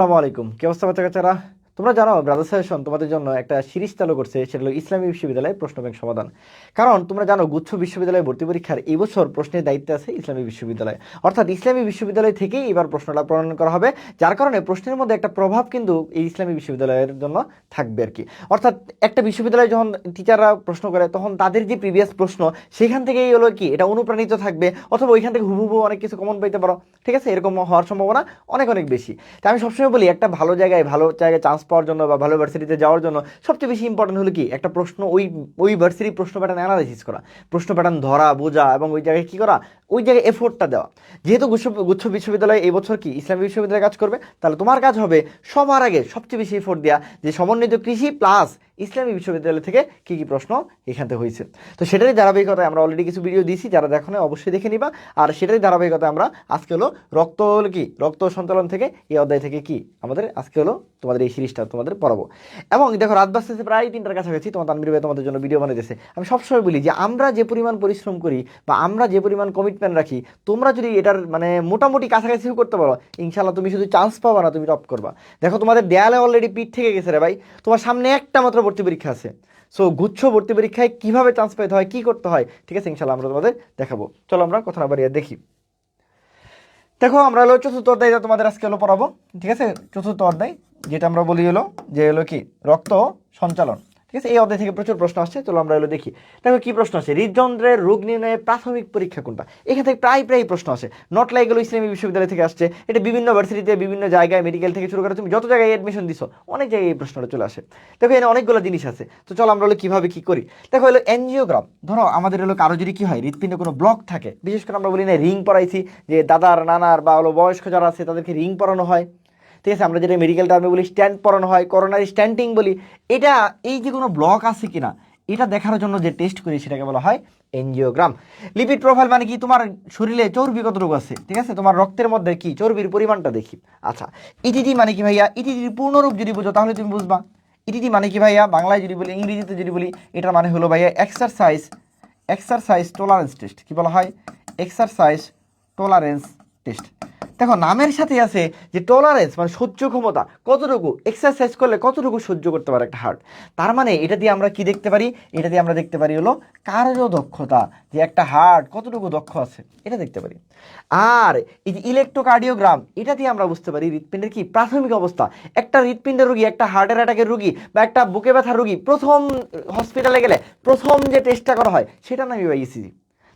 আসসালামু আলাইকুম। কি অবস্থা বাচ্চা-কাচ্চারা? তোমরা জানো ব্রাদার সাজেশন তোমাদের জন্য একটা সিরিজ চালু করছে, সেটা হলো ইসলামী বিশ্ববিদ্যালয়ে প্রশ্ন ব্যাংক সমাধান। কারণ তোমরা জানো গুচ্ছ বিশ্ববিদ্যালয়ে ভর্তি পরীক্ষার এই বছর প্রশ্নের দায়িত্বে আছে ইসলামী বিশ্ববিদ্যালয়। অর্থাৎ ইসলামী বিশ্ববিদ্যালয় থেকেই এবার প্রশ্নটা প্রণয়ন করা হবে, যার কারণে প্রশ্নের মধ্যে একটা প্রভাব কিন্তু এই ইসলামী বিশ্ববিদ্যালয়ের জন্য থাকবে আর কি। অর্থাৎ একটা বিশ্ববিদ্যালয়ে যখন টিচাররা প্রশ্ন করে তখন তাদের যে প্রিভিয়াস প্রশ্ন সেখান থেকেই হলো কি এটা অনুপ্রাণিত থাকবে, অথবা ওইখান থেকে হুবহু অনেক কিছু কমন পাইতে পারো। ঠিক আছে, এরকম হওয়ার সম্ভাবনা অনেক অনেক বেশি। তাই আমি সবসময় বলি একটা ভালো জায়গায় চান্স পাওয়ার জন্য বা ভালো ভার্সিটিতে যাওয়ার জন্য সবচেয়ে বেশি ইম্পর্টেন্ট হলো কি একটা প্রশ্ন ওই ওই ভার্সিটির প্রশ্ন প্যাটার্ন অ্যানালাইসিস করা, প্রশ্ন প্যাটার্ন ধরা বোঝা এবং ওই জায়গায় কী করা, ওই জায়গায় এফোর্টটা দেওয়া। যেহেতু গুচ্ছ বিশ্ববিদ্যালয় এই বছর কি ইসলামী বিশ্ববিদ্যালয়ে কাজ করবে, তাহলে তোমার কাজ হবে সবার আগে সবচেয়ে বেশি এফোর্ট দেওয়া যে সমন্বিত কৃষি প্লাস ইসলামী বিশ্ববিদ্যালয় থেকে কী কী প্রশ্ন এখান থেকে হয়েছে। তো সেটারই ধারাবাহিকতায় আমরা অলরেডি কিছু ভিডিও দিয়েছি, যারা দেখো না অবশ্যই দেখে নিবা। আর সেটারই ধারাবাহিকতায় আমরা আজকে হলো রক্ত সঞ্চালন থেকে এই অধ্যায় থেকে কি আমাদের আজকে হলো তোমাদের এই সিরিজটা তোমাদের পড়াবো। এবং দেখো রাত বাজতেছে প্রায় 3টার কাছাকাছি, তোমার তানভীর ভাই তোমাদের জন্য ভিডিও বানাইতেছে। আমি সবসময় বলি যে আমরা যে পরিমাণ পরিশ্রম করি বা আমরা যে পরিমাণ কমিটমেন্ট রাখি, তোমরা যদি এটার মোটামুটি কাছাকাছিও করতে পারো, ইনশাল্লাহ তুমি শুধু চান্স পাবা না, তুমি টপ করবা। দেখো তোমাদের দেয়ালে অলরেডি পিঠ থেকে গেছে রে ভাই, তোমার সামনে একটা মাত্র ভর্তি পরীক্ষা আছে। সো গুচ্ছ ভর্তি পরীক্ষায় কীভাবে চান্স পেতে হয়, কী করতে হয়, ঠিক আছে ইনশাল্লাহ আমরা তোমাদের দেখাবো। চলো আমরা কথা না বাড়িয়ে দেখি। দেখো আমরা হলো চতুর্থ অধ্যায়টা তোমাদের আজকে হলো পড়াবো। ঠিক আছে, চতুর্থ অধ্যায় যেটা আমরা বলি হলো যে হলো কি রক্ত সঞ্চালন। ঠিক আছে, এই অধ্যায় থেকে প্রচুর প্রশ্ন আসছে, চলো আমরা হলো দেখি। দেখো কি প্রশ্ন আসে, হৃদযন্ত্রের রোগ নির্ণয়ের প্রাথমিক পরীক্ষা কোনটা। এখান থেকে প্রায় প্রশ্ন আসে, নট লাইক হলো ইসলামী বিশ্ববিদ্যালয় থেকে আসছে, এটা বিভিন্ন ভার্সিটিতে বিভিন্ন জায়গায় মেডিকেল থেকে শুরু করে তুমি যত জায়গায় অ্যাডমিশন দিছো অনেক জায়গায় এই প্রশ্নটা চলে আসে। দেখো এখানে অনেকগুলো জিনিস আছে, তো চলো আমরা হলো কীভাবে কী করি। দেখো হলো এনজিওগ্রাম, ধরো আমাদের হলো কারো যদি কী হয় হৃৎপিণ্ডে কোনো ব্লক থাকে, বিশেষ করে আমরা বলি না রিং পরাইছি, যে দাদার নানার বা হলো বয়স্ক যারা আছে তাদেরকে রিং পরানো হয়। ঠিক আছে, আমরা যেটা মেডিকেল টার্মে বলি স্ট্যান্ড পরানো হয়, করোনারি স্ট্যান্টিং বলি। এটা এই যে কোনো ব্লক আছে কিনা এটা দেখার জন্য যে টেস্ট করি সেটাকে বলা হয় এনজিওগ্রাম। লিপিড প্রোফাইল মানে কি, তোমার শরীরে চর্বি কতটুকু আছে, ঠিক আছে, তোমার রক্তের মধ্যে কি চর্বির পরিমাণটা দেখি। আচ্ছা, ইটিটি মানে কি ভাইয়া, ইটিটির পূর্ণরূপ যদি বুঝো তাহলে তুমি বুঝবা। ইটিটি মানে কি ভাইয়া, বাংলায় যদি বলি ইংরেজিতে যদি বলি, এটার মানে হলো ভাইয়া এক্সারসাইজ টলারেন্স টেস্ট। কি বলা হয়, এক্সারসাইজ টলারেন্স টেস্ট। দেখো নামের সাথে আছে যে টলারেন্স মানে সহ্য ক্ষমতা, কতটুকু এক্সারসাইজ করলে কতটুকু সহ্য করতে পারে একটা হার্ট। তার মানে এটা দিয়ে আমরা কি দেখতে পারি, এটা দিয়ে আমরা দেখতে পারি হলো কার্যদক্ষতা, যে একটা হার্ট কতটুকু দক্ষ আছে এটা দেখতে পারি। আর এই যে ইলেকট্রোকার্ডিওগ্রাম, এটা দিয়ে আমরা বুঝতে পারি হৃৎপিণ্ডের কি প্রাথমিক অবস্থা। একটা হৃৎপিণ্ডের রোগী, একটা হার্টের অ্যাটাকের রোগী বা একটা বুকে ব্যথার রোগী প্রথম হসপিটালে গেলে প্রথম যে টেস্টটা করা হয় সেটা নামই বা ইসিজি।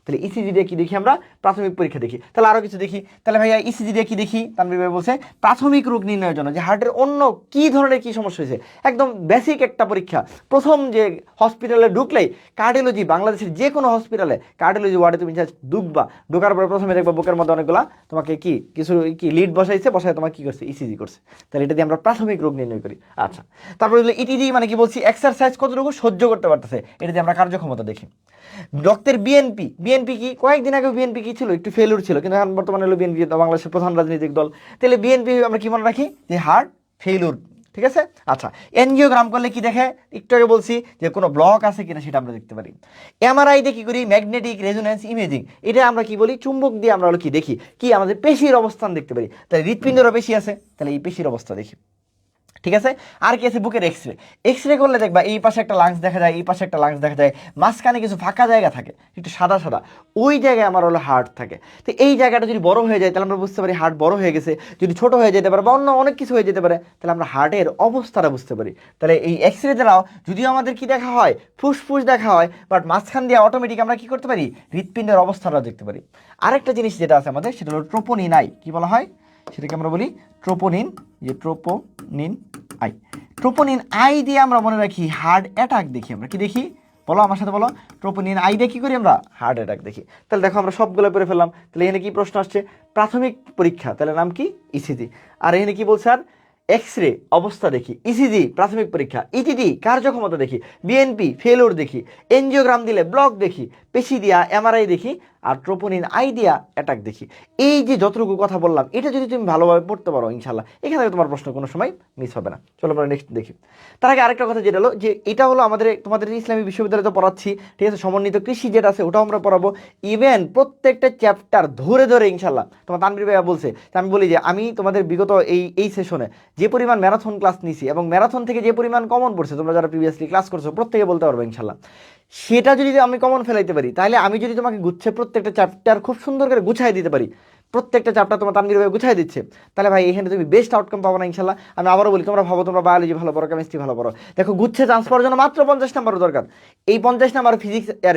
তাহলে ইসিজি দিয়ে কি দেখি আমরা, প্রাথমিক পরীক্ষা দেখি। তাহলে আরও কিছু দেখি, তাহলে ভাইয়া ইসিজি দিয়ে কি দেখি, তানভীর ভাই বলছে প্রাথমিক রোগ নির্ণয়ের জন্য যে হার্টের অন্য কী ধরনের কী সমস্যা হয়েছে, একদম বেসিক একটা পরীক্ষা। প্রথম যে হসপিটালে ঢুকলেই কার্ডিওলজি, বাংলাদেশের যে কোনো হসপিটালে কার্ডিওলজি ওয়ার্ডে তুমি জাস্ট ঢুকার পরে প্রথমে দেখবা বুকের মধ্যে অনেকগুলা তোমাকে কিছু লিড বসায় তোমাকে কী করছে, ইসিজি করছে। তাহলে এটা দিয়ে আমরা প্রাথমিক রোগ নির্ণয় করি। আচ্ছা, তারপরে ইটিজি মানে কি বলছি, এক্সারসাইজ কতটুকু সহ্য করতে পারতেছে, এটা দিয়ে আমরা কার্যক্ষমতা দেখি। রক্তের বিএনপি কি, কয়েকদিন আগে বিএনপি কি ছিল, একটু ফেলুর ছিল, কিন্তু এখন বর্তমানে হলো বিএনপি বাংলাদেশের প্রধান রাজনৈতিক দল। তাহলে বিএনপি আমরা কি মনে রাখি, যে হার্ট ফেলুর। ঠিক আছে, আচ্ছা এনজিওগ্রাম করলে কি দেখে, একটু আগে বলছি যে কোনো ব্লক আছে কিনা সেটা আমরা দেখতে পারি। এমআরআই দিয়ে কি করি, ম্যাগনেটিক রেজোনেন্স ইমেজিং, এটা আমরা কি বলি চুম্বক দিয়ে আমরা হলো কি দেখি, কি আমাদের পেশির অবস্থান দেখতে পারি। তাহলে হৃৎপিণ্ডেরও পেশি আছে, তাহলে এই পেশির অবস্থা দেখি। ঠিক আছে, আর কি আছে, বুকের এক্সরে করলে দেখবা এই পাশে একটা লাংস দেখা যায়, এই পাশে একটা লাংস দেখা যায়, মাঝখানে কিছু ফাঁকা জায়গা থাকে একটু সাদা ওই জায়গায় আমার হলো হার্ট থাকে। তো এই জায়গাটা যদি বড় হয়ে যায় তাহলে আমরা বুঝতে পারি হার্ট বড় হয়ে গেছে, যদি ছোট হয়ে যেতে পারে বা অন্য অনেক কিছু হয়ে যেতে পারে তাহলে আমরা হার্টের অবস্থাটা বুঝতে পারি। তাহলে এই এক্সরে দ্বারাও যদিও আমাদের কি দেখা হয়, ফুসফুস দেখা হয়, বাট মাঝখান দিয়ে অটোমেটিক আমরা কি করতে পারি, হৃৎপিণ্ডের অবস্থাটা দেখতে পারি। আরেকটা জিনিস যেটা আছে আমাদের সেটা হলো ট্রোপোনিন আই। কি বলা হয় সেটাকে আমরা বলি ট্রোপোনিন, যে ট্রোপোনিন আই দিয়ে আমরা মনে রাখি হার্ট অ্যাটাক দেখি। আমরা কি দেখি বলো, আমার সাথে বলো, ট্রোপোনিন আই দিয়ে কি করি আমরা, হার্ট অ্যাটাক দেখি। তাহলে দেখো আমরা সবগুলো পড়ে ফেললাম। তাহলে এখানে কি প্রশ্ন আসছে, প্রাথমিক পরীক্ষা, তাহলে নাম কি ইসিজি। আর এখানে কি বলছে, আর এক্সরে অবস্থা দেখি, ইসিজি প্রাথমিক পরীক্ষা, ইটিটি কার্যক্ষমতা দেখি, বিএনপি ফেলোর দেখি, এনজিওগ্রাম দিলে ব্লক দেখি, পেশি দিয়া এমআরআই দেখি, আর ট্রোপোনিন আই দিয়া অ্যাটাক দেখি। এই যে যতটুকু কথা বললাম এটা যদি তুমি ভালোভাবে পড়তে পারো ইনশাল্লাহ এখান থেকে তোমার প্রশ্ন কোনো সময় মিস হবে না। চলো আমরা নেক্সট দেখি। তার আগে আরেকটা কথা যেটা হলো যে এটা হলো তোমাদের ইসলামী বিশ্ববিদ্যালয়ে তো পড়াচ্ছি, ঠিক আছে, সমন্বিত কৃষি যেটা আছে ওটাও আমরা পড়াবো। ইভেন প্রত্যেকটা চ্যাপ্টার ধরে ধরে ইনশাল্লাহ তোমার তানভীর ভাইয়া বলছে, আমি বলি যে আমি তোমাদের বিগত এই সেশনে যে পরিমাণ ম্যারাথন ক্লাস নিছি এবং ম্যারাথন থেকে যে পরিমাণ কমন পড়ছে তোমরা যারা প্রিভিয়াসলি ক্লাস করছো প্রত্যেকে বলতে পারবো ইনশাল্লাহ, সেটা যদি আমি কমন ফেলাইতে পারি তাহলে আমি যদি তোমাকে গুচ্ছে প্রত্যেকটা চ্যাপ্টার খুব সুন্দর করে গুছাই দিতে পারি, প্রত্যেকটা চ্যাপ্টার তোমার তানভীর ভাই গুছাই দিচ্ছে, তাহলে ভাই এখানে তুমি বেস্ট আউটকাম পাবো না ইনশাল্লাহ। আমি আবারও বলি তোমরা ভাবো তোমরা বায়োলজি ভালো পড়ো, কেমিস্ট্রি ভালো পড়ো, দেখো গুচ্ছে চান্স পাওয়ার জন্য মাত্র 50 নাম্বারও দরকার। এই 50 নাম্বার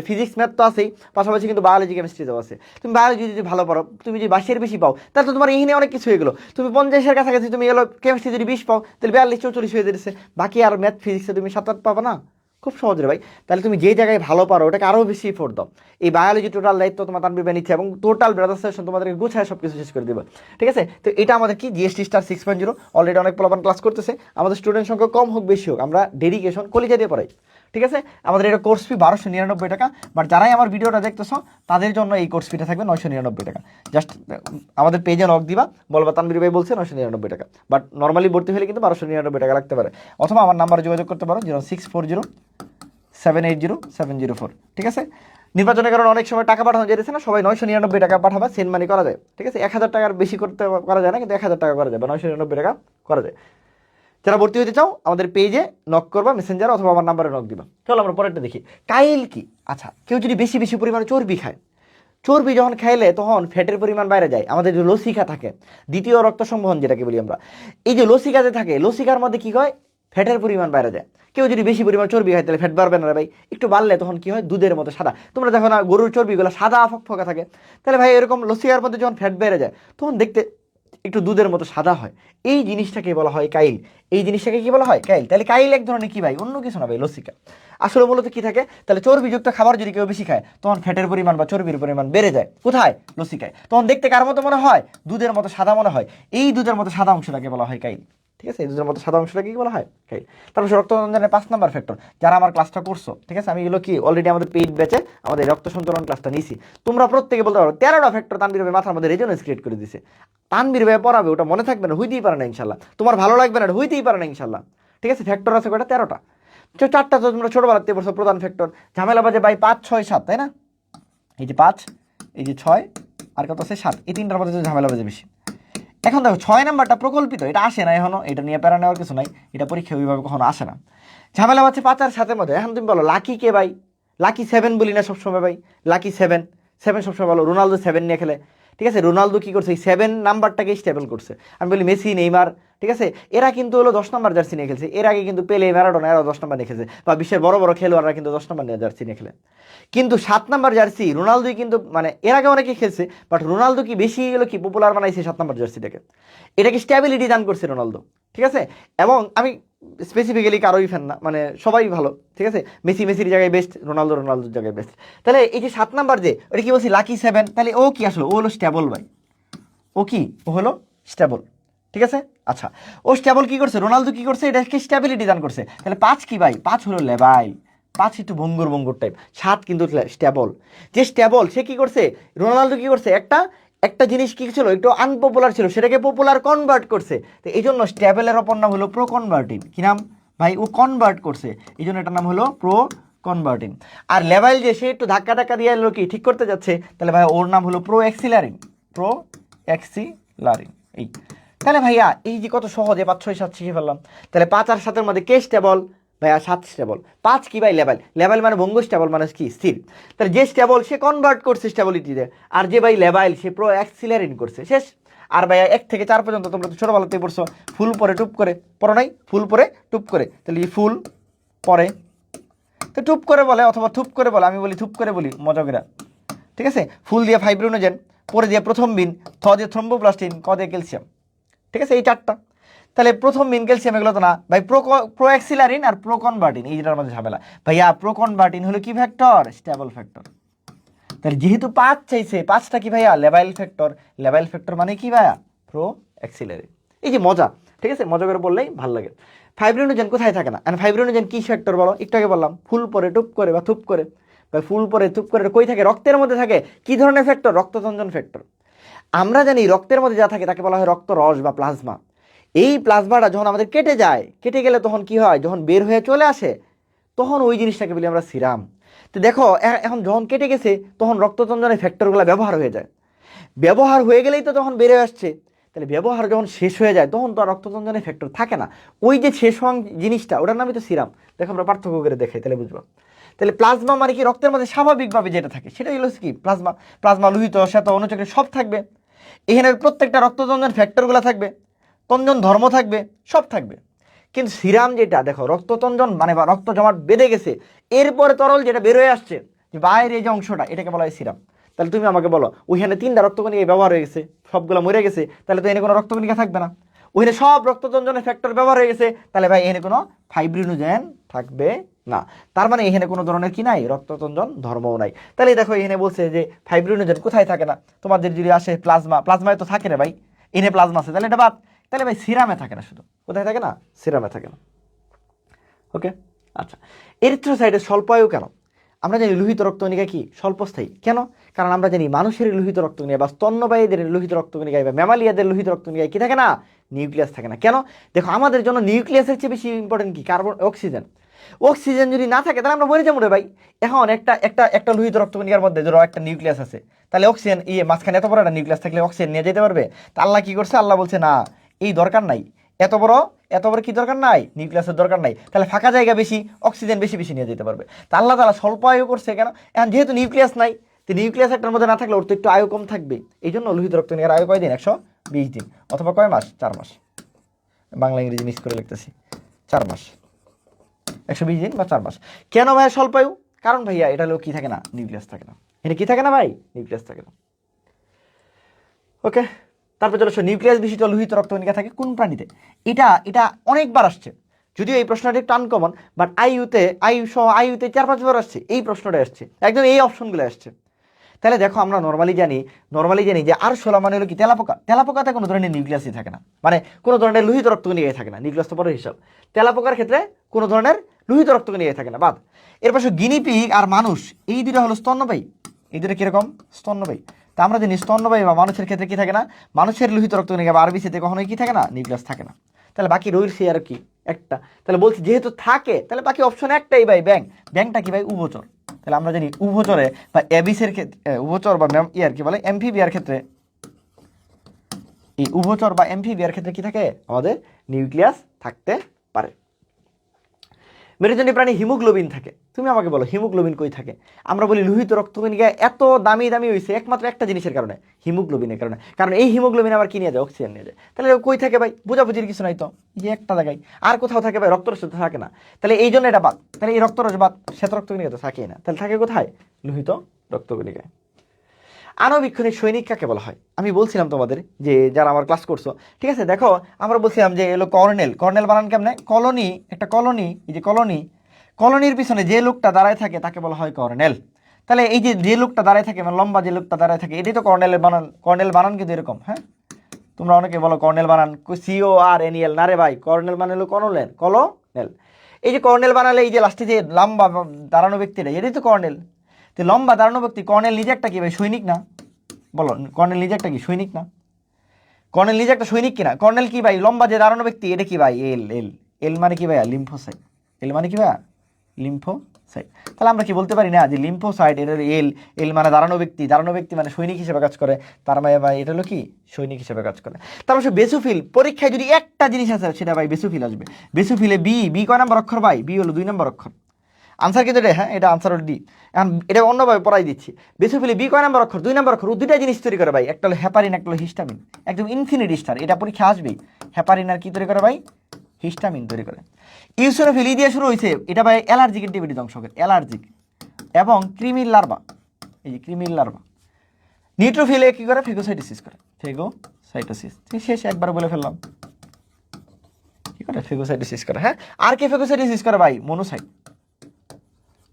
ফিজিক্স ম্যাথ তো আছেই, পাশাপাশি কিন্তু বায়োলজি কেমিস্ট্রিতেও আছে। তুমি বায়োলজি যদি ভালো পড়ো, তুমি যদি 20-এর বেশি পাও তাহলে তো তোমার এখানে অনেক কিছু হয়ে গেলো। তুমি 50-এর কাছাকাছি তুমি এলো, কেমিস্ট্রি যদি 20 পাও তাহলে 42-44 হয়ে যেতেছে, বাকি আর ম্যাথ ফিজিক্সে তুমি 7-8 পাবো না, খুব সহজ রে ভাই। তাহলে তুমি যে জায়গায় ভালো পারো ওটাকে আরও বেশি এফোর্ট দাও। এই বায়োলজি টোটাল দায়িত্ব তোমার তানভীর ভাই নিচ্ছে এবং টোটাল ব্রাদার্স সেশন তোমাদেরকে গুছায় সব কিছু শেষ করে দেবে, ঠিক আছে। তো এটা আমাদের কি জিএসটি স্টার 6.0 অলরেডি অনেক পোলাপান ক্লাস করতেছে, আমাদের স্টুডেন্ট সংখ্যা কম হোক বেশি হোক আমরা ডেডিকেশন কলিজা দিয়ে পড়াই, ঠিক আছে। আমাদের এটা কোর্স ফি 1299 টাকা, বাট যারাই আমার ভিডিওটা দেখতেছো তাদের জন্য এই কোর্স ফিটা থাকবে 999 টাকা। জাস্ট আমাদের পেজে নক দিবা, বলবা তানভীর ভাই বলছে 999 টাকা, বাট নর্মালি ভর্তি হলে কিন্তু 1299 টাকা লাগতে পারে, অথবা আমার নাম্বারে যোগাযোগ করতে পারো 0640-780-704, ঠিক আছে। নির্বাচনের কারণে অনেক সময় টাকা পাঠানো যেতেছে না, সবাই 999 টাকা পাঠাবা, সেন্ড মানি করা যায়, ঠিক আছে। 1000 টাকার বেশি করা যায় না, কিন্তু 1000 টাকা করা যায় বা 999 টাকা করা যায়। যারা ভর্তি হতে চাও আমাদের পেজে নক করবা, মেসেঞ্জার অথবা আমার নাম্বারে নক দিবা। চলো আমরা পরেরটা দেখি। কাইল কি? আচ্ছা, কেউ যদি বেশি বেশি পরিমাণে চর্বি খায়, চর্বি যখন খাইলে তখন ফ্যাটের পরিমাণ বাইরে যায়, আমাদের যে লসিকা থাকে, দ্বিতীয় রক্ত সংবহন যেটাকে বলি আমরা, এই যে লসিকা যে থাকে, লসিকার মধ্যে কি হয়, ফ্যাটের পরিমাণ বাইরে যায়। কেউ যদি বেশি পরিমাণ চর্বি খায় তাহলে ফ্যাট বাড়বে না রে ভাই, একটু বাড়লে তখন কি হয়, দুধের মতো সাদা, তোমরা দেখো না গরুর চর্বিগুলো সাদা ফকফকা থাকে, তাহলে ভাই এরকম লসিকার মধ্যে যখন ফ্যাট বেড়ে যায় তখন দেখতে একটু দুধের মতো সাদা হয়, এই জিনিসটাকে বলা হয় কাইল। এই জিনিসটাকে কি বলা হয়? কাইল। তাহলে কাইল এক ধরনের কি ভাই, অন্য কিছু না ভাই, লসিকা। আসলে মূলত কি থাকে, তাহলে চর্বিযুক্ত খাবার যদি কেউ বেশি খায় তখন ফ্যাটের পরিমাণ বা চর্বির পরিমাণ বেড়ে যায়, কোথায়? লসিকায়। তখন দেখতে কার মতো মনে হয়? দুধের মতো সাদা মনে হয়, এই দুধের মতো সাদা অংশটাকে বলা হয় কাইল, ঠিক আছে। এই দুধের মতো সাদা অংশটাকে কি বলা হয়? কাইল। তারপর রক্ত সঞ্চালনের 5 নাম্বার ফ্যাক্টর, যারা আমার ক্লাসটা করছো, ঠিক আছে, আমি এগুলো কি অলরেডি আমাদের পেইড ব্যাচে আমাদের রক্ত সঞ্চালন ক্লাসটা নিয়েছি, তোমরা প্রত্যেকে বলতে পারো 13টা ফ্যাক্টর তানভীর ভাই মাথার মধ্যে রেজোনেন্স ক্রিয়েট করে দিছে। তানভীর ভাই পড়াবে, ওটা মনে থাকবে না, হইতেই পারে না ইনশাল্লাহ, তোমার ভালো লাগবে না, হইতেই পারে না ইনশাল্লাহ, ঠিক আছে। ফ্যাক্টর আছে কয়টা? 13টা। 4টা তো তোমরা ছোটবেলাতে পড়ছো প্রধান ফ্যাক্টর, ঝামেলা বাজে ভাই 5, 6, 7, তাই না? এই যে 5, এই যে 6, আর কত আছে 7, এই তিনটার মধ্যে ঝামেলা বাজে বেশি। এখন দেখো 6 নাম্বারটা প্রকল্পিত, এটা আসে না এখনো, এটা নিয়ে প্যারা নেওয়ার কিছু নাই, এটা পরীক্ষা ওইভাবে কখনো আসে না। ঝামেলা হচ্ছে 5 আর 7-এর মধ্যে। এখন তুমি বলো লাকি কে ভাই? লাকি 7 বলি না সবসময় ভাই, লাকি 7, 7 সবসময় বলো। রোনালদো 7 নিয়ে খেলে, ঠিক আছে। রোনালদো কি করছে, এই 7 নাম্বারটাকে স্টেবল করছে। আমি বলি মেসি, নেইমার, ঠিক আছে, এরা কিন্তু হলো 10 নাম্বার জার্সি নিয়ে খেলছে। এর আগে কিন্তু পেলে, ম্যারাডোনা এরা 10 নাম্বার নিয়ে খেলছে, বা বিশ্বের বড় বড় খেলোয়াড়রা কিন্তু 10 নাম্বার নিয়ে জার্সি নিয়ে খেলে। কিন্তু 7 নাম্বার জার্সি রোনালদোই কিন্তু, মানে এর আগে অনেকে খেলছে, বাট রোনালদো কি বেশি গেলো কি পপুলার বানাইছে 7 নাম্বার জার্সিটাকে, এটাকে স্ট্যাবিলিটি দান করছে রোনালদো, ঠিক আছে। এবং আমি স্পেসিফিক্যালি কারোই ফ্যান না, মানে সবাই ভালো, ঠিক আছে। মেসির জায়গায় বেস্ট, রোনালদোর জায়গায় বেস্ট। তাহলে এই যে 7 নাম্বার যে ওটা কি বলছি, লাকি 7, তাহলে ও কি আসলো? ও হলো স্ট্যাবল ভাই। ও কি? ও হলো স্ট্যাবল, ঠিক আছে। আচ্ছা, ও স্ট্যাবল কি করছে, রোনালদো কি করছে, এটাকে স্ট্যাবিলিটি দান করছে। তাহলে 5 কি ভাই? 5 হলো লেবাইল, 5 একটু ভঙ্গুর টাইপ, 7 কিন্তু স্ট্যাবল। যে স্ট্যাবল সে কি করছে, রোনালদো কি করছে, একটা জিনিস কি ছিল, একটু আনপপুলার ছিল, সেটাকে পপুলার কনভার্ট করছে। তো এই জন্য স্ট্যাবেলের অপর নাম হলো প্রো কনভার্টিং। কি নাম ভাই? ও কনভার্ট করছে, এই জন্য এটার নাম হলো প্রো কনভার্টিং। আর লেভাইল যে সে একটু ধাক্কা দিয়ে এলো কি ঠিক করতে যাচ্ছে, তাহলে ভাই ওর নাম হলো প্রো এক্সিলারিং, প্রো এক্সিলারিং। এই তাহলে ভাইয়া এই যে কত সহজে 5, 6, 7 শিখে ফেললাম। তাহলে 5 আর 7-এর মধ্যে কে স্টেবল ভাইয়া? 7 স্টেবল। 5 কি ভাই? লেভেল মানে ভঙ্গ, স্টেবল মানে কি? স্থির। তাহলে যে স্টেবল সে কনভার্ট করছে স্টেবিলিটিতে, আর যে ভাই লেভাইল সে প্রো অ্যাক্সিলারিং করছে, শেষ। আর ভাইয়া 1 থেকে 4 পর্যন্ত তোমরা তো ছোটবেলাতেই পড়ছো, ফুল পরে টুপ করে, পড়ো নাই? ফুল পরে টুপ করে, তাহলে এই ফুল পরে তো টুপ করে বলে, অথবা থুপ করে বলে, আমি বলি থুপ করে বলি মজাকেরা, ঠিক আছে। ফুল দিয়ে ফাইব্রিনোজেন, পরে দিয়ে প্রথম বিন, থ দিয়ে থ্রম্বোপ্লাস্টিন, ক দিয়ে ক্যালসিয়াম, ঠিক আছে, এই 4টা। তাহলে প্রথম বিন ক্যালসিয়াম এগুলো তো না ভাই, প্রো অ্যাক্সিলারিন আর প্রো কনভার্টিন, এই যেটার মধ্যে ঝামেলা ভাইয়া। প্রো কনভার্টিন হলো কি ফ্যাক্টর? Stable factor. তাহলে যেহেতু 5 চাইছে, 5টা কি ভাইয়া? লেভাইল ফ্যাক্টর। লেভাইল ফ্যাক্টর মানে কি ভাইয়া? প্রো অ্যাক্সিলারিন। এই যে মজা, ঠিক আছে, মজা করে বললেই ভালো লাগে। ফাইব্রিনোজেন কোথায় থাকে না? ফাইব্রিনোজেন কি ফ্যাক্টর বলো? একটু আগে বললাম ফুল পরে টুপ করে বা থুপ করে, বা ফুল পরে থুপ করে কই থাকে? রক্তের মধ্যে থাকে। কি ধরনের ফ্যাক্টর? রক্ততঞ্জন ফ্যাক্টর। আমরা জানি রক্তের মধ্যে যা থাকে তাকে বলা হয় রক্ত রস বা প্লাজমা। এই প্লাজমাটা যখন আমাদের কেটে যায়, কেটে গেলে তখন কি হয়? যখন বের হয়ে চলে আসে তখন ওই জিনিসটাকে বলি আমরা সিরাম। তো দেখো এখন যখন কেটে গেছে তখন রক্ততঞ্জনের ফ্যাক্টরগুলো ব্যবহার হয়ে যায়। ব্যবহার হয়ে গেলেই তো তখন বেড়ে আসছে। তাহলে ব্যবহার যখন শেষ হয়ে যায় তখন তো আর রক্ততঞ্জনের ফ্যাক্টর থাকে না। ওই যে শেষ হওয়া জিনিসটা, ওটার নামই তো সিরাম। দেখো আমরা পার্থক্য করে দেখাই তাহলে বুঝবো। তাহলে প্লাজমা মানে কি? রক্তের মধ্যে স্বাভাবিকভাবে যেটা থাকে সেটাই হলো কি প্লাজমা। প্লাজমা লোহিত, শ্বেত, অনুচক্রিয় সব থাকবে। এখানে প্রত্যেকটা রক্ততঞ্জন ফ্যাক্টরগুলো থাকবে, তঞ্জন ধর্ম থাকবে, সব থাকবে। কিন্তু সিরাম যেটা, দেখো রক্ততঞ্জন মানে বা রক্ত জমাট বেঁধে গেছে, এরপরে তরল যেটা বের হয়ে আসছে, যে বাইরে যে অংশটা, এটাকে বলা হয় সিরাম। তাহলে তুমি আমাকে বলো, ওইখানে 3টা রক্তকণিকা ব্যবহার হয়ে গেছে, সবগুলো মরে গেছে, তাহলে তো এনে কোনো রক্তকণিকা থাকবে না। ওইখানে সব রক্ততঞ্জনের ফ্যাক্টর ব্যবহার হয়ে গেছে, তাহলে ভাই এখানে কোনো ফাইব্রিনোজেন থাকবে না। তার মানে এখানে কোনো ধরনের কি নাই? রক্ততঞ্জন ধর্মও নাই। তাহলে দেখো এখানে বলছে যে ফাইব্রিনোজেন কোথায় থাকে না? তোমাদের যদি আসে প্লাজমা, প্লাজমায় তো থাকে না ভাই, এনে প্লাজমা আছে, তাহলে এটা বাদ। তাহলে ভাই সিরামে থাকে না, শুধু কোথায় থাকে না? সিরামে থাকে না। ওকে, আচ্ছা। এরিথ্রোসাইটের স্বল্পায়ু কেন? আমরা জানি লোহিত রক্তকণিকা কি স্বল্পস্থায়ী। কেন? কারণ আমরা জানি মানুষের লোহিত রক্তকণিকা বা স্তন্যপায়ীদের লোহিত রক্তকণিকায় বা ম্যামালিয়াদের লোহিত রক্তকণিকায় কি থাকে না? নিউক্লিয়াস থাকে না। কেন? দেখো আমাদের জন্য নিউক্লিয়াসের চেয়ে বেশি ইম্পর্টেন্ট কি? Carbon, oxygen. অক্সিজেন যদি না থাকে তাহলে আমরা মরে যাবো রে ভাই। এখন একটা একটা একটা লোহিত রক্তকণিকার মধ্যে ধরো একটা নিউক্লিয়াস আছে, তাহলে অক্সিজেন মাঝখানে এত বড় একটা নিউক্লিয়াস থাকলে অক্সিজেন নিয়ে যেতে পারবে? তা আল্লাহ কি করছে? আল্লাহ বলছে না, এই দরকার নাই। এত বড় এত বড় কি দরকার নাই? নিউক্লিয়াসের দরকার নাই। তাহলে ফাঁকা জায়গা বেশি, অক্সিজেন বেশি বেশি নিয়ে যেতে পারবে। তা আল্লাহ তাআলা স্বল্প আয়ু করছে কেন? এখন যেহেতু নিউক্লিয়াস নাই, তো নিউক্লিয়াস একটার মধ্যে না থাকলে ওর তো একটু আয়ু কম থাকবে। এই জন্য লোহিত রক্তকণিকার আয়ু কয় দিন? 120 দিন, অথবা কয় মাস? 4 মাস। বাংলা ইংরেজি মিক্স করে লিখতেছি, 4 মাস। 120 দিন বা 4 মাস। কেন ভাইয়া স্বল্পায়ু? কারণ ভাইয়া এটা হলো কি থাকে না? নিউক্লিয়াস থাকে না। এখানে কি থাকে না ভাই? নিউক্লিয়াস থাকে না। ওকে, তারপর চলো, নিউক্লিয়াস বিশিষ্ট লোহিত রক্তকণিকা থাকে কোন প্রাণীতে? এটা এটা অনেকবার আসছে, যদিও এই প্রশ্নটা একটু আনকমন, বাট আইইউতে 4-5 বার আসছে এই প্রশ্নটা, আসছে একদম এই অপশনগুলো আসছে। তাহলে দেখো আমরা নর্মালি জানি যে আরশোলা মানে হলো কি? তেলাপোকা। তেলাপোকাতে কোনো ধরনের নিউক্লিয়াসই থাকে না, মানে কোনো ধরনের লোহিত রক্তকণিকাই থাকে না। নিউক্লিয়াস তো পরের হিসাব। তেলাপোকার ক্ষেত্রে কোনো ধরনের লোহিত রক্তকণিকাই থাকে না, বাদ। এর পাশে গিনিপিগ আর মানুষ, এই দুটো হলো স্তন্যপায়ী। এই দুটো কিরকম? স্তন্যপায়ী। তা আমরা জানি স্তন্যপায়ী বা মানুষের ক্ষেত্রে কি থাকে না? মানুষের লোহিত রক্তকণিকা বা আরবিসিতে কখনোই কি থাকে না? নিউক্লিয়াস থাকে না। তাহলে বাকি রইছে আর কি? একটা। তাহলে বলছি যেহেতু থাকে, তাহলে বাকি অপশন একটাই ভাই, ব্যাং। ব্যাংটা কি ভাই? উভচর। তাহলে আমরা জানি উভচরে বা এবিসের ক্ষেত্রে, উভচর বা ইয়ার কি বলে এমফিবিয়ার ক্ষেত্রে, এই উভচর বা এমফিবিয়ার ক্ষেত্রে কি থাকে? আমাদের নিউক্লিয়াস থাকতে পারে। মেরুদণ্ডী প্রাণী হিমোগ্লোবিন থাকে। তুমি আমাকে বলো হিমোগ্লোবিন কই থাকে? আমরা বলি লোহিত রক্তকণিকা এত দামি দামি হয়েছে একমাত্র একটা জিনিসের কারণে, হিমোগ্লোবিনের কারণে। কারণ এই হিমোগ্লোবিন আবার কি নিয়ে যায়? অক্সিজেন নিয়ে যায়। তাহলে কই থাকে ভাই? বোঝাবুঝির কিছু নাই তো, যে একটা জায়গায়। আর কোথাও থাকে ভাই? রক্তরসে তো থাকে না, তাহলে এই জন্য এটা বাদ। তাহলে এই রক্তরস বাদ, শ্বেত রক্তকণিকা তো থাকেই না, তাহলে থাকে কোথায়? লোহিত রক্তকণিকায়। আণুবীক্ষণিক সৈনিক কাকে বলা হয়? আমি বলছিলাম তোমাদের, যে যারা আমার ক্লাস করছো, ঠিক আছে, দেখো আমরা বলছিলাম যে এলো কর্নেল। কর্নেল বানান কেমনে? কলোনি, একটা কলোনি, এই যে কলোনি, কলোনির পিছনে যে লোকটা দাঁড়ায় থাকে তাকে বলা হয় কর্নেল। তাহলে এই যে যে লোকটা দাঁড়ায় থাকে, মানে লম্বা যে লোকটা দাঁড়ায় থাকে, এটাই তো কর্নেলের বানান। কর্নেল বানান কিন্তু এরকম, হ্যাঁ। তোমরা অনেকে বলো কর্নেল বানান CORNEL, না রে ভাই, কর্নেল মানে হলো কর্নেল, কলোনেল। এই যে কর্নেল বানালে এই যে লাস্টে যে লম্বা দাঁড়ানো ব্যক্তিটা, এটাই তো কর্নেল। তো লম্বা দাঁড়ানো ব্যক্তি, কর্নেল নিজে একটা কি ভাই? সৈনিক না? বলো, কর্নেল নিজে একটা কি? সৈনিক না? কর্নেল নিজে একটা সৈনিক কিনা? কর্নেল কি ভাই? লম্বা যে দাঁড়ানো ব্যক্তি, এটা কি ভাই? এল এল এল মানে কি ভাইয়া? লিম্ফোসাইট। এল মানে কি ভাইয়া? লিম্ফোসাইট। তাহলে আমরা কি বলতে পারি না যে লিম্ফোসাইট, এটা এল, এল মানে দাঁড়ানো ব্যক্তি, দাঁড়ানো ব্যক্তি মানে সৈনিক হিসেবে কাজ করে, তার মানে ভাই এটা হলো কি? সৈনিক হিসেবে কাজ করে। তারপর বেসোফিল, পরীক্ষায় যদি একটা জিনিস আছে সেটা ভাই বেসোফিল আসবে। বেসোফিলে বি, বি কয় নাম্বার অক্ষর ভাই? বি হলো 2 নম্বর অক্ষর। আনসার কিন্তু এটা, হ্যাঁ, এটা আনসার হল ডি। এখন এটা অন্যভাবে পড়াই দিচ্ছি। বেসোফিলি বি কয় নাম্বার অক্ষর? 2 নম্বর অক্ষর। ও দুইটা জিনিস তৈরি করে ভাই, একটা হলো হেপারিন, একটা হলো হিস্টামিন। একদম ইনফিনিট স্টার, এটা পরীক্ষা আসবেই। হেপারিন আর কি তৈরি করে ভাই? হিস্টামিন তৈরি করে। ইউসোনোফিল দিয়ে শুরু হয়েছে, এটা ভাই অ্যালার্জিক অ্যাক্টিভিটি ধ্বংস করে, অ্যালার্জিক এবং ক্রিমির লার্ভা, এই যে ক্রিমির লার্ভা। নিউট্রোফিলে কি করে? ফেগোসাইটোসিস করে, ফেগোসাইটোসিস। ঠিক শেষ, একবার বলে ফেললাম। কি করে? ফেগোসাইটোসিস করে, হ্যাঁ। আর কি ফেগোসাইটোসিস করে ভাই? মনোসাইট।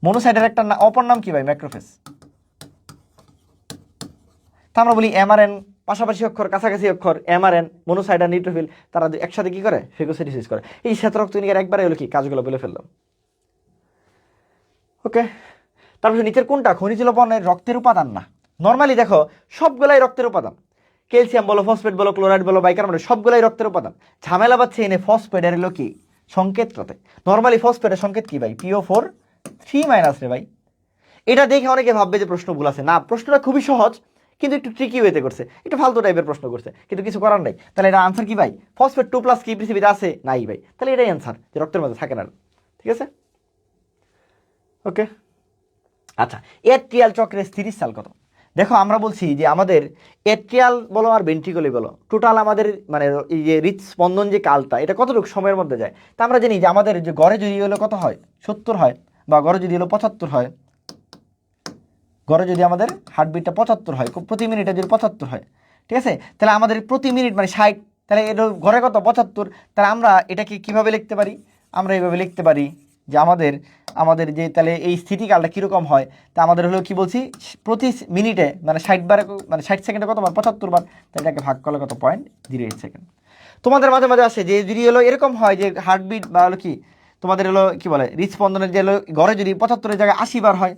মনোসাইটের একটা অপর নাম কি ভাই? ম্যাক্রোফেজ। তা আমরা বলি এমআরএন, পাশাপাশি অক্ষর, কাছাকাছি অক্ষর, এমআরএন, মনোসাইট আর নিউট্রোফিল, তারা একসাথে কি করে? ফেগোসাইটোসিস করে। এই শ্বেত রক্তকণিকার একবারে হলো কি কাজগুলো বলে ফেললাম। ওকে, তারপর নিচের কোনটা খনিজ লবণের রক্তের উপাদান না? নর্মালি দেখো সবগুলাই রক্তের উপাদান, ক্যালসিয়াম বলো, ফসফেট বলো, ক্লোরাইড বলো, বাইকার্বনেট, সবগুলাই রক্তের উপাদান। ঝামেলা পাচ্ছে এনে ফসফেটের হলো কি সংকেতটাতে। নর্মালি ফসফেটের সংকেত কি ভাই? PO4 3- রে ভাই। এটা দেখে অনেকে ভাববে যে প্রশ্ন ভুল আছে। না, প্রশ্নটা খুবই সহজ, কিন্তু একটু ট্রিকি ওয়েতে করছে, একটু ফালতু টাইপের প্রশ্ন করছে, কিন্তু কিছু করার নাই। তাহলে এটা আনসার কি ভাই? ফসফেট 2+ কি পৃথিবীতে আছে? নাই ভাই। তাহলে এটাই আনসার, যে রক্তের মধ্যে থাকে না। ঠিক আছে, ওকে। আচ্ছা, এট্রিয়াল চক্রের স্থিতিস্থাল কত? দেখো আমরা বলছি যে আমাদের এট্রিয়াল বলো আর ভেন্ট্রিকলি বলো, টোটাল আমাদের মানে এই যে হৃদস্পন্দন যে কালটা, এটা কতটুকু সময়ের মধ্যে যায়? তা আমরা জানি যে আমাদের যে গড়ে যদি হলো কত হয়, 70 হয়, বা গড়ে যদি হলো 75 হয়, গড়ে যদি আমাদের হার্টবিটটা 75 হয়, প্রতি মিনিটে যদি 75 হয়, ঠিক আছে, তাহলে আমাদের প্রতি মিনিট মানে 60, তাহলে এটা ঘরে কত 75। তাহলে আমরা এটাকে কিভাবে লিখতে পারি? আমরা এইভাবে লিখতে পারি যে আমাদের আমাদের যে তাহলে এই স্থিতিকালটা কীরকম হয়, তা আমাদের হলো কি বলছি, প্রতি মিনিটে মানে 60 বারে, মানে 60 সেকেন্ডে কতবার? 75 বার। তাহলে এটাকে ভাগ করলে কত? 0.08 সেকেন্ড। তোমাদের মাঝে মাঝে আসে যে যদি হলো এরকম হয় যে হার্টবিট বা হলো কি তোমাদের হলো কি বলে হৃদস্পন্দনের যে হলো ঘরে যদি 75-এর জায়গায় 80 বার হয়,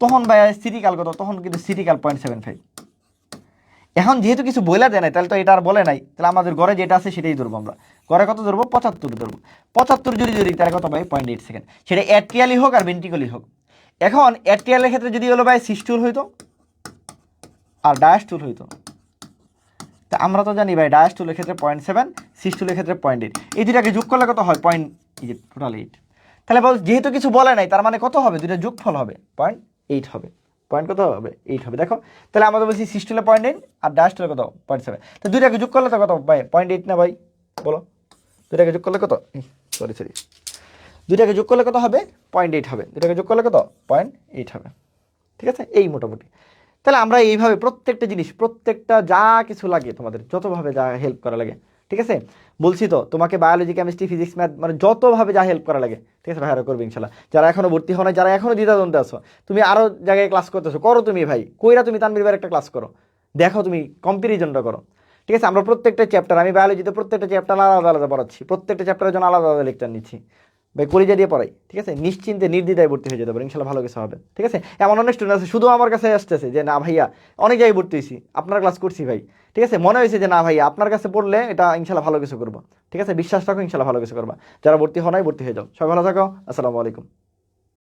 তখন ভাই স্থিতিকাল কত? তখন কিন্তু স্থিতিকাল 0.75। এখন যেহেতু কিছু বইলা দেয় নাই, তাহলে তো এটা আর বলে নাই, তাহলে আমাদের ঘরে যেটা আছে সেটাই ধরবো আমরা। ঘরে কত ধরবো? 75 ধরবো। 75 যদি তাহলে কত ভাই? 0.8 সেকেন্ড। সেটা অ্যাট্রিয়ালি হোক আর ভেন্ট্রিকলি হোক। এখন অ্যাট্রিয়ালের ক্ষেত্রে যদি হলো ভাই সিস্টুল হইতো আর ডায়াস্টুল হইতো, তা আমরা তো জানি ভাই ডায়াস্টুলের ক্ষেত্রে 0.7, সিস্টুলের ক্ষেত্রে 0.8। এই দুটাকে যোগ করলে কত হয়? টোটাল 8। তাহলে বল যেহেতু কিছু বলে নাই, তার মানে কত হবে? দুটো যোগফল হবে 0.8 হবে। পয়েন্ট কত হবে? 8 হবে। দেখো তাহলে আমরা বলছি সিস্টুলে 0.8 আর ডায়াস্টুলে কত? 0.7। তো দুইটাকে যোগ করলে তো কত ভাই? 0.8 না ভাই? বলো, দুইটাকে যোগ করলে কত? সরি, দুইটাকে যোগ করলে কত হবে? 0.8 হবে। দুইটাকে যোগ করলে কত? 0.8 হবে। ঠিক আছে, এই মোটামুটি। তাহলে আমরা এইভাবে প্রত্যেকটা জিনিস, প্রত্যেকটা যা কিছু লাগে তোমাদের, যতভাবে যা হেল্প করা লাগে, ঠিক আছে, বলছি তো তোমাকে বায়োলজি, কেমিস্ট্রি, ফিজিক্স, ম্যাথ মানে যতভাবে যা হেল্প করা লাগে, ঠিক আছে ভাই, আরও করবে ইনশাল্লাহ। যারা এখনো ভর্তি হও না, যারা এখনো দ্বিধাদ্বন্দ্বে আছো, তুমি আরও জায়গায় ক্লাস করতেছো, করো তুমি ভাই, কইরা তুমি তানভীর ভাইয়ের একটা ক্লাস করো, দেখো তুমি কম্পারিজনটা করো। ঠিক আছে, আমরা প্রত্যেকটা চ্যাপ্টার, আমি বায়োলজিতে প্রত্যেকটা চ্যাপ্টার আলাদা আলাদা পড়াচ্ছি, প্রত্যেকটা চ্যাপ্টারের জন্য আলাদা আলাদা লেকচার নিচ্ছি ভাই, কলিজা দিয়ে পড়াই। ঠিক আছে, নিশ্চিন্তে নির্দ্বিধায় ভর্তি হয়ে যেতে পারে, ইনশাল্লাহ ভালো কিছু হবে। ঠিক আছে, এমন অনেক স্টুডেন্ট আছে শুধু আমার কাছে আসতেছে যে না ভাইয়া অনেক জায়গায় ভর্তি হয়েছি, আপনার ক্লাস করছি ভাই, ঠিক আছে, মনে হয়েছে যে না ভাইয়া আপনার কাছে পড়লে এটা ইনশাল্লাহ ভালো কিছু করবো। ঠিক আছে, বিশ্বাস রাখো ইনশাল্লাহ ভালো কিছু করবা। যারা ভর্তি হও নাই ভর্তি হয়ে যাও। সবাই ভালো থাকো, আসসালামু আলাইকুম।